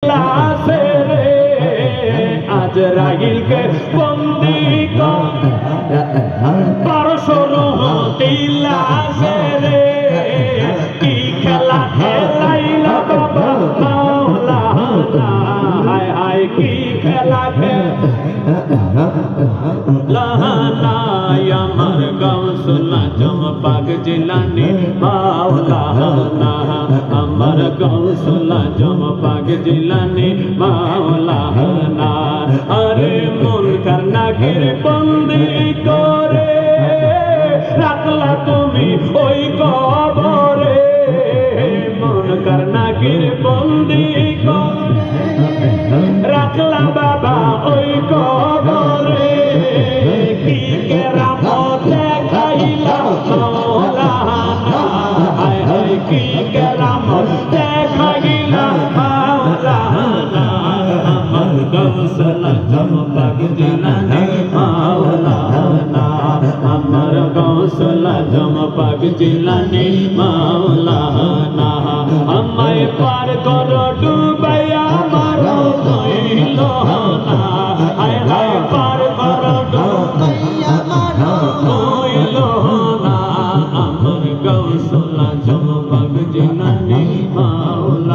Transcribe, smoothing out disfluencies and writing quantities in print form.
लासे रे आजराइल के बंदी को परशुरु दिलासे रे की खेला खेलाइला बाबा मौला हाय हाय की खेला लाना यामर गौसला जम पाग जिलानी मौला अमर गौसला जम पाग जिलानी मौला अरे मन करना गिर बंदी करे রাখলা তুমি ওই কবরে মন করনা गिर बंदी करे রাখলা বাবা ওই কবরে কি কেরামত দেখাইলা মওলা হায় হায় কি কেরামত দেখাইলা মওলা আমার গৌসলা জম পাক জিলানি মওলা আমার গৌসলা জম পাক জিলানি মওলা